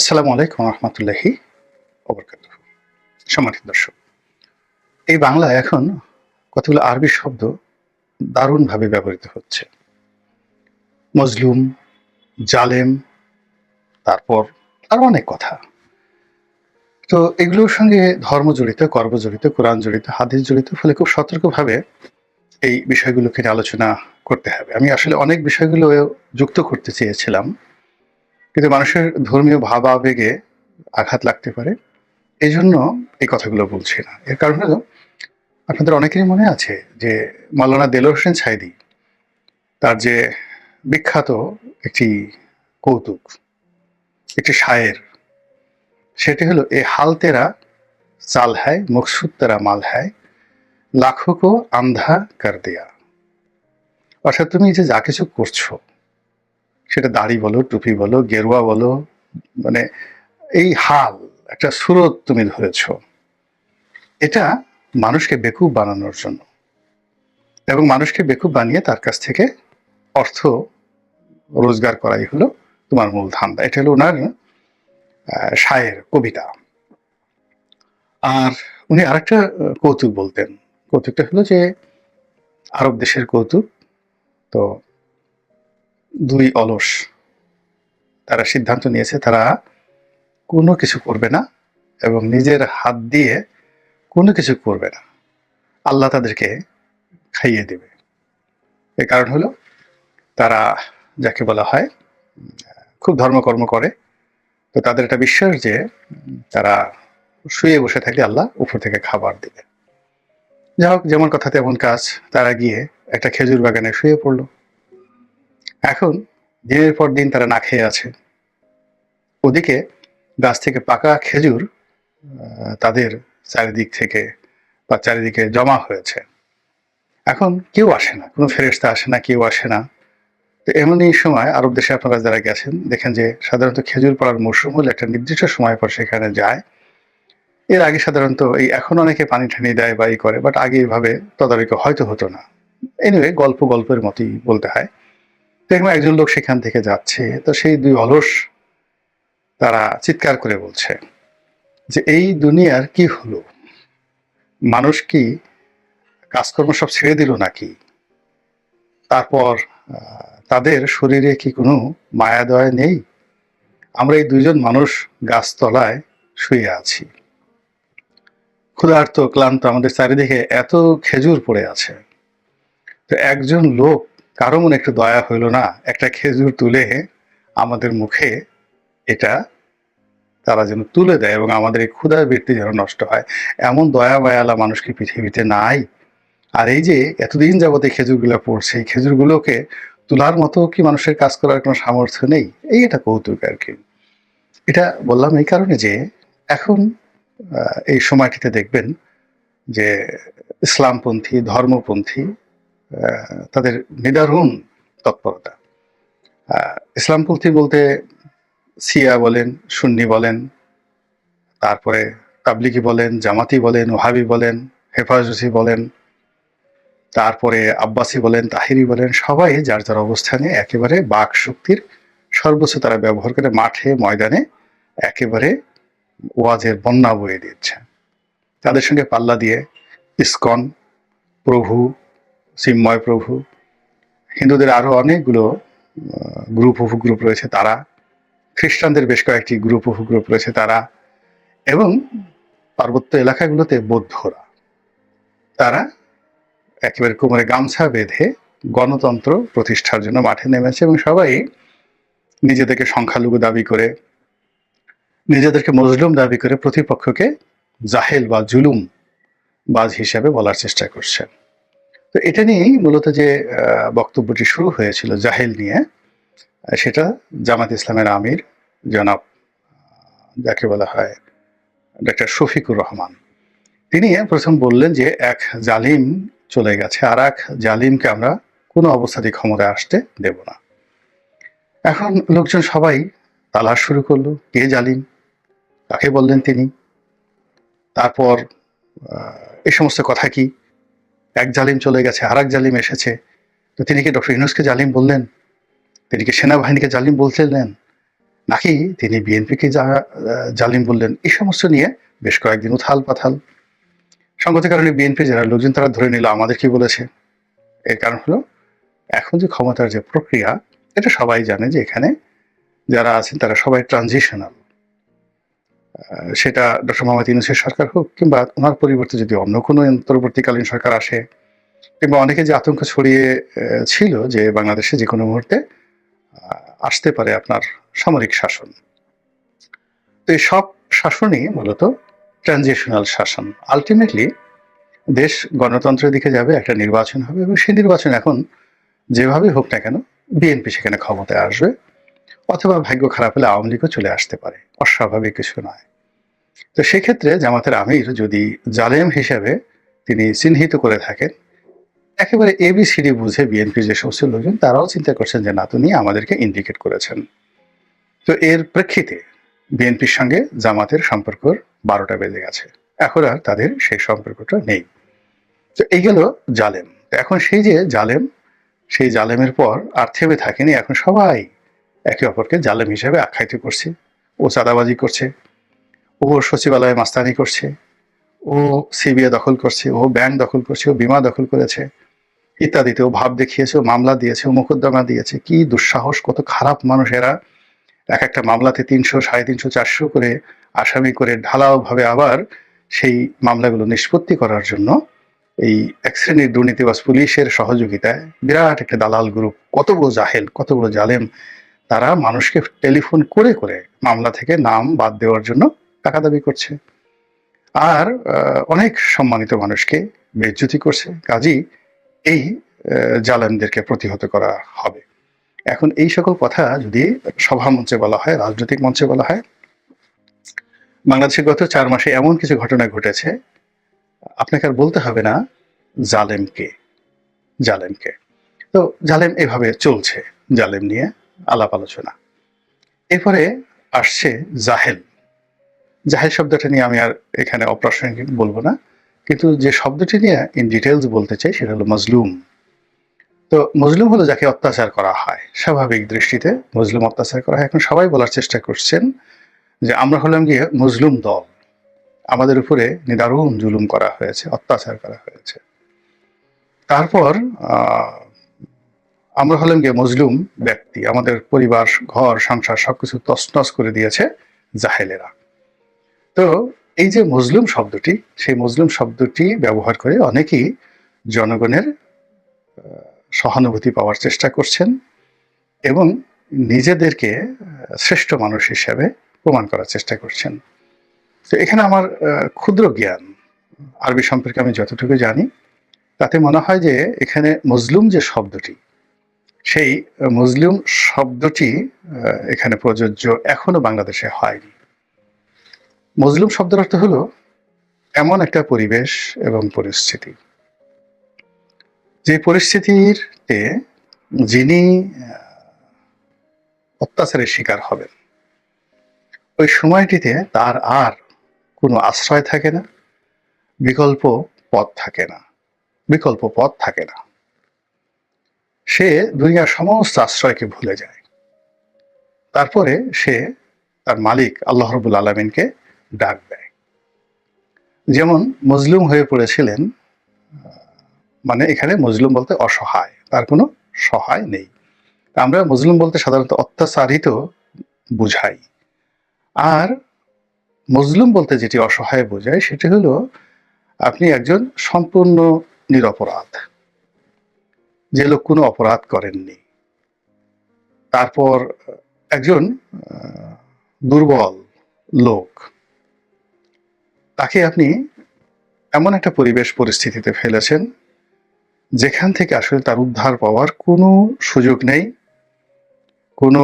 আসসালামু আলাইকুম রহমতুল্লাহি ওবরকাতুহু। সম্মানিত দর্শক, এই বাংলায় এখন কতগুলো আরবি শব্দ দারুণভাবে ব্যবহৃত হচ্ছে। মজলুম, জালেম, তারপর আরো অনেক কথা। তো এগুলোর সঙ্গে ধর্ম জড়িত, কর্ম জড়িত, কোরআন জড়িত, হাদিস জড়িত। ফলে খুব সতর্কভাবে এই বিষয়গুলোকে নিয়ে আলোচনা করতে হবে। আমি আসলে অনেক বিষয়গুলো যুক্ত করতে চেয়েছিলাম, কিন্তু মানুষের ধর্মীয় ভাব আবেগে আঘাত লাগতে পারে। এজন্য এই কথাগুলো বলছি না। এর কারণ হলো, আপনাদের অনেকেরই মনে আছে যে মাওলানা দেলোয়ার হোসেন সাঈদী তার যে বিখ্যাত একটি কৌতুক, একটি শায়ের, সেটি হলো এ হাল তেরা চাল হ্যায় মকসুদ তেরা মাল হ্যায় লাখো কো আন্ধা কর দিয়া। অর্থাৎ তুমি যে যা কিছু করছো, সেটা দাড়ি বলো, টুপি বলো, গেরুয়া বলো, মানে এই হাল, একটা সুরত তুমি ধরেছ, এটা মানুষকে বেকুব বানানোর জন্য, এবং মানুষকে বেকুব বানিয়ে তার কাছ থেকে অর্থ রোজগার করাই হলো তোমার মূল ধান্দা। এটা হলো ওনার শায়ের, কবিতা। আর উনি আরেকটা কৌতুক বলতেন। কৌতুকটা হলো যে আরব দেশের কৌতুক। তো দুই অলস তারা সিদ্ধান্ত নিয়েছে তারা কোনো কিছু করবে না এবং নিজের হাত দিয়ে কোনো কিছু করবে না, আল্লাহ তাদেরকে খাইয়ে দেবে। এর কারণ হলো তারা, যাকে বলা হয়, খুব ধর্মকর্ম করে। তো তাদের একটা বিশ্বাস যে তারা শুয়ে বসে থাকলে আল্লাহ উপর থেকে খাবার দিবে। যাই হোক, যেমন কথা তেমন কাজ। তারা গিয়ে একটা খেজুর বাগানে শুয়ে পড়ল। এখন দিনের পর দিন তারা না খেয়ে আছে। ওদিকে গাছ থেকে পাকা খেজুর তাদের চারিদিক থেকে বা চারিদিকে জমা হয়েছে। এখন কেউ আসে না, কোনো ফেরেশতা আসে না, কেউ আসে না। তো এমনই সময় আরব দেশে আপনারা যারা গেছেন দেখেন যে সাধারণত খেজুর পড়ার মৌসুম হলে একটা নির্দিষ্ট সময় পর সেখানে যায়। এর আগে সাধারণত এই, এখন অনেকে পানি ঠানি দেয় বা ই করে, বাট আগে এভাবে তদারকি হয়তো হতো না। এনিওয়ে, গল্পের মতোই বলতে হয়। দেখলাম একজন লোক সেখান থেকে যাচ্ছে, তো সেই দুই অলস তারা চিৎকার করে বলছে যে এই দুনিয়ার কি হলো, মানুষ কি কাজকর্ম সব ছেড়ে দিল নাকি? তারপর তাদের শরীরে কি কোনো মায়া দয়া নেই? আমরা এই দুইজন মানুষ গাছতলায় শুয়ে আছি, ক্ষুধার্ত ক্লান্ত, আমাদের চারিদিকে এত খেজুর পড়ে আছে। তো একজন লোক, কারো মনে একটু দয়া হইল না একটা খেজুর তুলে আমাদের মুখে এটা তারা যেন তুলে দেয় এবং আমাদের এই ক্ষুধার বৃত্তি যেন নষ্ট হয়। এমন দয়া মায়ালা মানুষ কি পৃথিবীতে নাই? আর এই যে এতদিন যাবত এই খেজুরগুলো পড়ছে, এই খেজুরগুলোকে তোলার মতো কি মানুষের কাজ করার কোনো সামর্থ্য নেই? এই এটা কৌতুক আর কি। এটা বললাম এই কারণে যে এখন এই সময়টিতে দেখবেন যে ইসলামপন্থী, ধর্মপন্থী তাদের নিদারুণ তৎপরতা। ইসলামপন্থী বলতে শিয়া বলেন, সুন্নি বলেন, তারপরে তাবলিগি বলেন, জামাতি বলেন, ওহাবি বলেন, হেফাজতি বলেন, তারপরে আব্বাসি বলেন, তাহিরি বলেন, সবাই যার যার অবস্থানে একেবারে বাক শক্তির সর্বোচ্চ তারা ব্যবহার করে মাঠে ময়দানে একেবারে ওয়াজের বন্যা বয়ে দিচ্ছে। তাদের সঙ্গে পাল্লা দিয়ে ইসকন প্রভু, চিন্ময় প্রভু, হিন্দুদের আরো অনেকগুলো গ্রুপ উপগ্রুপ রয়েছে তারা, খ্রিস্টানদের বেশ কয়েকটি গ্রুপ উপগ্রুপ রয়েছে তারা, এবং পার্বত্য এলাকাগুলোতে বৌদ্ধরা, তারা একেবারে কোমরে গামছা বেঁধে গণতন্ত্র প্রতিষ্ঠার জন্য মাঠে নেমেছে এবং সবাই নিজেদেরকে সংখ্যালঘু দাবি করে, নিজেদেরকে মজলুম দাবি করে প্রতিপক্ষকে জাহেল বা জুলুম বাজ হিসাবে বলার চেষ্টা করছে। তো এটা নিয়েই মূলত যে বক্তব্যটি শুরু হয়েছিল জাহেল নিয়ে, সেটা জামাত ইসলামের আমির জনাব, যাকে বলা হয় ডক্টর শফিকুর রহমান, তিনি প্রথম বললেন যে এক জালিম চলে গেছে, আর এক জালিমকে আমরা কোনো অবস্থাতেই ক্ষমতায় আসতে দেব না। এখন লোকজন সবাই তালাশ শুরু করলো, কে জালিম, কাকে বললেন তিনি, তারপর এই সমস্ত কথা কি, এক জালিম চলে গেছে আর এক জালিম এসেছে, তো তিনি কি ডক্টর ইউনূসকে জালিম বললেন? তিনি কি সেনাবাহিনীকে জালিম বলছিলেন? নাকি তিনি বিএনপিকে জালিম বললেন, এই সমস্ত নিয়ে বেশ কয়েকদিন উথাল পাথাল। সঙ্গত কারণে বিএনপি যারা লোকজন তারা ধরে নিল আমাদের কি বলেছে। এর কারণ হলো এখন যে ক্ষমতার যে প্রক্রিয়া, এটা সবাই জানে যে এখানে যারা আছেন তারা সবাই ট্রানজিশনাল। সেটা ডক্টর মোহাম্মদ ইউনূসের সরকার হোক কিংবা ওনার পরিবর্তে যদি অন্য কোনো অন্তর্বর্তীকালীন সরকার আসে, কিংবা অনেকে যে আতঙ্ক ছড়িয়ে ছিল যে বাংলাদেশে যে কোনো মুহূর্তে আসতে পারে আপনার সামরিক শাসন। তো এই সব শাসনই মূলত ট্রানজিশনাল শাসন। আলটিমেটলি দেশ গণতন্ত্রের দিকে যাবে, একটা নির্বাচন হবে এবং সেই নির্বাচন এখন যেভাবে হোক না কেন বিএনপি সেখানে ক্ষমতায় আসবে, অথবা ভাগ্য খারাপ হলে আওয়ামী লীগও চলে আসতে পারে, অস্বাভাবিক কিছু নয়। তো সেক্ষেত্রে জামাতের আমির যদি জালেম হিসেবে তিনি চিহ্নিত করে থাকেন, একেবারে এবিসিডি বুঝে বিএনপির যে সমস্ত লোকজন তারাও চিন্তা করছেন যে না, তিনি আমাদেরকে ইন্ডিকেট করেছেন। তো এর প্রেক্ষিতে বিএনপির সঙ্গে জামাতের সম্পর্ক 12টা বেজে গেছে, এখন আর তাদের সেই সম্পর্কটা নেই। তো এই গেল জালেম। এখন সেই যে জালেম, সেই জালেমের পর আর থেমে থাকেনি, এখন সবাই একে অপরকে জালেম হিসেবে আখ্যায়িত করছে। ও চাঁদাবাজি করছে, ও সচিবালয়ে মাস্তানি করছে, ও সিবিআই দখল করছে, ও ব্যাংক দখল করছে, ও বিমা দখল করেছে ইত্যাদিতে, ও ভাব দেখিয়েছে, ও মামলা দিয়েছে, ও মোকদ্দমা দিয়েছে। কি দুঃসাহস, কত খারাপ মানুষ এরা। এক একটা মামলাতে 300, 350, 400 করে আসামি করে ঢালাও ভাবে আবার সেই মামলাগুলো নিষ্পত্তি করার জন্য এই এক শ্রেণীর দুর্নীতিবাজ পুলিশের সহযোগিতায় বিরাট একটা দালাল গ্রুপ, কত বড় জাহেল, কত বড় জালেম, তারা মানুষকে টেলিফোন করে করে মামলা থেকে নাম বাদ দেওয়ার জন্য টাকা দাবি করছে, আর অনেক সম্মানিত মানুষকে বেইজ্জতি করছে। কাজেই এই জালেমদেরকে প্রতিহত করা হবে। এখন এই সকল কথা যদি সভা মঞ্চে বলা হয়, রাজনৈতিক মঞ্চে বলা হয়, বাংলাদেশে গত 4 মাসে এমন কিছু ঘটনা ঘটেছে, আপনাকে আর বলতে হবে না জালেমকে, জালেমকে। তো জালেম এভাবে চলছে, জালেম নিয়ে আলাপ আলোচনা। এরপরে আসছে জাহেল। জাহেল শব্দটা নিয়ে আমি আর এখানে অপ্রাসঙ্গিক বলবো না, কিন্তু যে শব্দটি নিয়ে ইন ডিটেলস বলতে চাই সেটা হলো মজলুম। তো মজলুম হলো যাকে অত্যাচার করা হয়, স্বাভাবিক দৃষ্টিতে মজলুম অত্যাচার করা হয়। এখন সবাই বলার চেষ্টা করছেন যে আমরা হলাম গিয়ে মজলুম দল, আমাদের উপরে নিদারুণ জুলুম করা হয়েছে, অত্যাচার করা হয়েছে। তারপর আমরা হলাম গিয়ে মজলুম ব্যক্তি, আমাদের পরিবার, ঘর, সংসার সবকিছু তছনছ করে দিয়েছে জাহেলেরা। তো এই যে মজলুম শব্দটি, সেই মজলুম শব্দটি ব্যবহার করে অনেকেই জনগণের সহানুভূতি পাওয়ার চেষ্টা করছেন এবং নিজেদেরকে শ্রেষ্ঠ মানুষ হিসেবে প্রমাণ করার চেষ্টা করছেন। তো এখানে আমার ক্ষুদ্র জ্ঞান, আরবি সম্পর্কে আমি যতটুকু জানি, তাতে মনে হয় যে এখানে মজলুম যে শব্দটি, সেই মজলুম শব্দটি এখানে প্রযোজ্য এখনো বাংলাদেশে হয়নি। মজলুম শব্দের অর্থ হলো এমন একটা পরিবেশ এবং পরিস্থিতি, যে পরিস্থিতিতে যিনি অত্যাচারের শিকার হবেন, ওই সময়টিতে তার আর কোনো আশ্রয় থাকে না, বিকল্প পথ থাকে না, বিকল্প পথ থাকে না। সে দুনিয়ার সমস্ত আশ্রয়কে ভুলে যায়। তারপরে সে তার মালিক আল্লাহ রাব্বুল আলামিনকে ডাক দেয়। যেমন মজলুম হয়ে পড়েছিলেন, মানে এখানে মজলুম বলতে অসহায়, তার কোনো সহায় নেই। আমরা মজলুম বলতে সাধারণত অত্যাচারিত বুঝাই, আর মজলুম বলতে যেটি অসহায় বোঝায় সেটি হলো আপনি একজন সম্পূর্ণ নিরপরাধ, যে লোক কোনো অপরাধ করেননি, তারপর একজন দুর্বল লোক, তাকে আপনি এমন একটা পরিবেশ পরিস্থিতিতে ফেলেছেন যেখান থেকে আসলে তার উদ্ধার পাওয়ার কোনো সুযোগ নেই, কোনো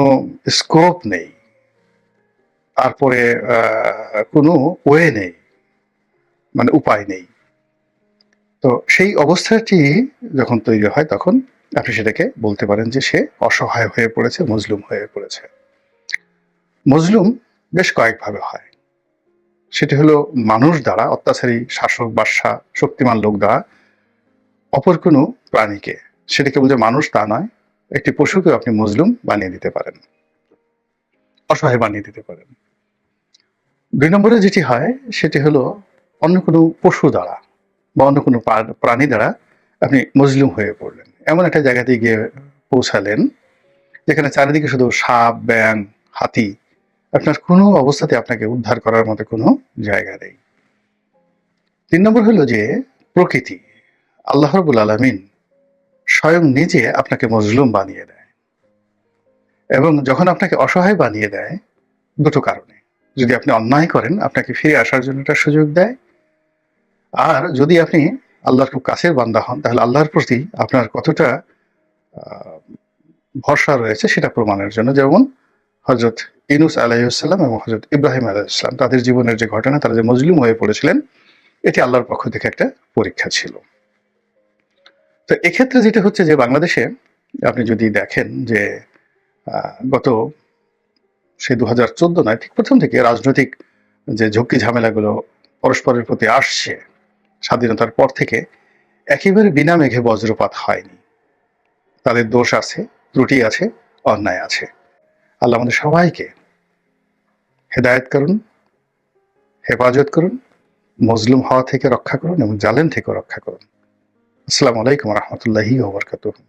স্কোপ নেই, তারপরে কোনো ওয়ে নেই, মানে উপায় নেই। তো সেই অবস্থাটি যখন তৈরি হয় তখন আপনি সেটাকে বলতে পারেন যে সে অসহায় হয়ে পড়েছে, মজলুম হয়ে পড়েছে। মজলুম বেশ কয়েকভাবে হয়। সেটি হলো মানুষ দ্বারা, অত্যাচারী শাসক বাদশা শক্তিমান লোক দ্বারা অপর কোনো প্রাণীকে, সেটা কেবল যে মানুষ তা নয়, একটি পশুকেও আপনি মজলুম বানিয়ে দিতে পারেন। অসহায় বানিয়ে দিতে পারেন। ২ নম্বরে যেটি হয় সেটি হলো অন্য কোনো পশু দ্বারা বা অন্য কোনো প্রাণী দ্বারা আপনি মজলুম হয়ে পড়লেন। এমন একটা জায়গাতে গিয়ে পৌঁছালেন যেখানে চারিদিকে শুধু সাপ, ব্যাঙ, হাতি, আপনার কোনো অবস্থাতে আপনাকে উদ্ধার করার মতো কোনো জায়গা নেই। ৩ নম্বর হলো যে প্রকৃতি, আল্লাহ রাব্বুল আলামিন স্বয়ং নিজে আপনাকে মজলুম বানিয়ে দেয় এবং যখন আপনাকে অসহায় বানিয়ে দেয় দুটো কারণে। যদি আপনি অন্যায় করেন আপনাকে ফিরে আসার জন্য একটা সুযোগ দেয়। আর যদি আপনি আল্লাহর খুব কাছের বান্দা হন তাহলে আল্লাহর প্রতি আপনার কতটা আ ভরসা রয়েছে সেটা প্রমাণের জন্য। যেমন হযরত ইউনূস আলাইহিস সালাম এবং হযরত ইব্রাহিম আলাইহিস সালাম তাদের জীবনের যে ঘটনা, তারা যে মজলুম হয়ে পড়েছিলেন, এটি আল্লাহর পক্ষ থেকে একটা পরীক্ষা ছিল। তো এক্ষেত্রে যেটা হচ্ছে যে বাংলাদেশে আপনি যদি দেখেন যে গত সেই ২০১৪ নয়, ঠিক প্রথম থেকে রাজনৈতিক যে ঝক্কি ঝামেলাগুলো পরস্পরের প্রতি আসছে স্বাধীনতার পর থেকে, একেবারে বিনা মেঘে বজ্রপাত হয়নি। তাদের দোষ আছে, ত্রুটি আছে, অন্যায় আছে। আল্লাহ আমাদের সবাইকে হেদায়েত করুন, হেফাজত করুন, মজলুম হওয়া থেকে রক্ষা করুন এবং জালেম থেকেও রক্ষা করুন। আসসালামু আলাইকুম ওয়া রাহমাতুল্লাহি ওয়া বারাকাতুহু।